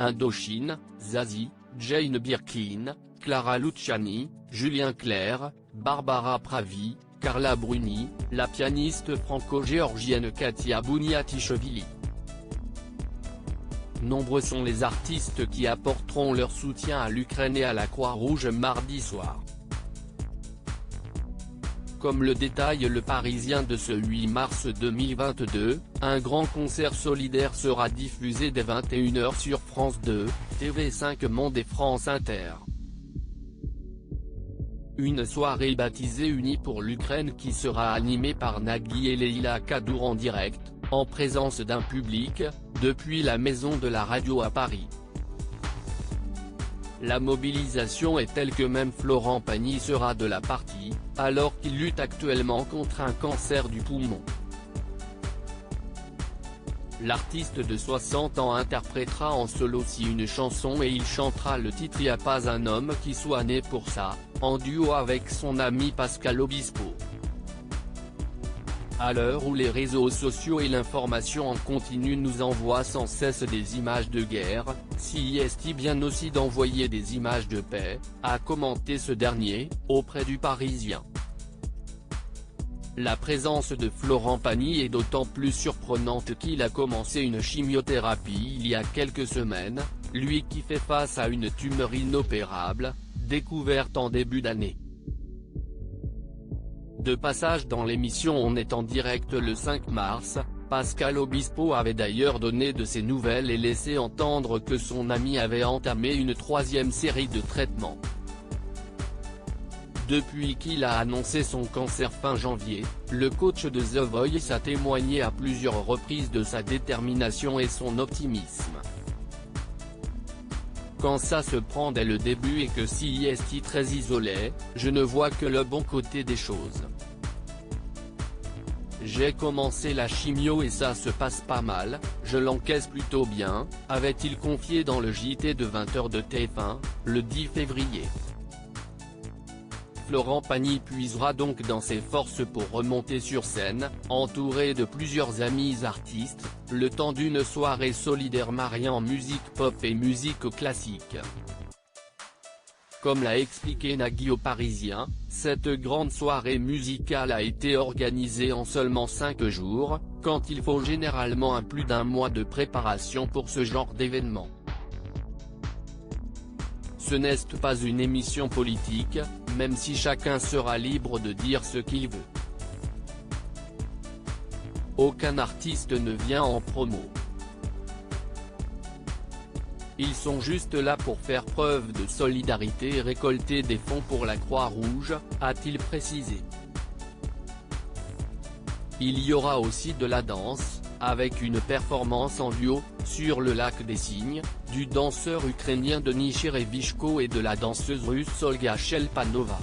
Indochine, Zazie, Jane Birkin, Clara Luciani, Julien Clerc, Barbara Pravi, Carla Bruni, la pianiste franco-géorgienne Katia Bouniatichvili. Nombreux sont les artistes qui apporteront leur soutien à l'Ukraine et à la Croix-Rouge mardi soir. Comme le détaille Le Parisien de ce 8 mars 2022, un grand concert solidaire sera diffusé dès 21 h sur France 2, TV5 Monde et France Inter. Une soirée baptisée Unis pour l'Ukraine qui sera animée par Nagui et Leïla Kadour en direct, en présence d'un public, depuis la Maison de la Radio à Paris. La mobilisation est telle que même Florent Pagny sera de la partie, alors qu'il lutte actuellement contre un cancer du poumon. L'artiste de 60 ans interprétera en solo aussi une chanson et il chantera le titre Y a pas un homme qui soit né pour ça, en duo avec son ami Pascal Obispo. À l'heure où les réseaux sociaux et l'information en continu nous envoient sans cesse des images de guerre, si est-il bien aussi d'envoyer des images de paix, a commenté ce dernier, auprès du Parisien. La présence de Florent Pagny est d'autant plus surprenante qu'il a commencé une chimiothérapie il y a quelques semaines, lui qui fait face à une tumeur inopérable, découverte en début d'année. De passage dans l'émission On est en direct le 5 mars, Pascal Obispo avait d'ailleurs donné de ses nouvelles et laissé entendre que son ami avait entamé une 3e série de traitements. Depuis qu'il a annoncé son cancer fin janvier, le coach de The Voice a témoigné à plusieurs reprises de sa détermination et son optimisme. Quand ça se prend dès le début et que si est très isolé, je ne vois que le bon côté des choses. J'ai commencé la chimio et ça se passe pas mal, je l'encaisse plutôt bien, avait-il confié dans le JT de 20 h de TF1, le 10 février. Florent Pagny puisera donc dans ses forces pour remonter sur scène, entouré de plusieurs amis artistes, le temps d'une soirée solidaire mariant musique pop et musique classique. Comme l'a expliqué Nagui au Parisien, cette grande soirée musicale a été organisée en seulement 5 jours, quand il faut généralement plus d'1 mois de préparation pour ce genre d'événement. Ce n'est pas une émission politique, même si chacun sera libre de dire ce qu'il veut. Aucun artiste ne vient en promo. Ils sont juste là pour faire preuve de solidarité et récolter des fonds pour la Croix-Rouge, a-t-il précisé. Il y aura aussi de la danse, avec une performance en duo, sur le lac des Cygnes, du danseur ukrainien Denis Cherevichko et de la danseuse russe Olga Shelpanova.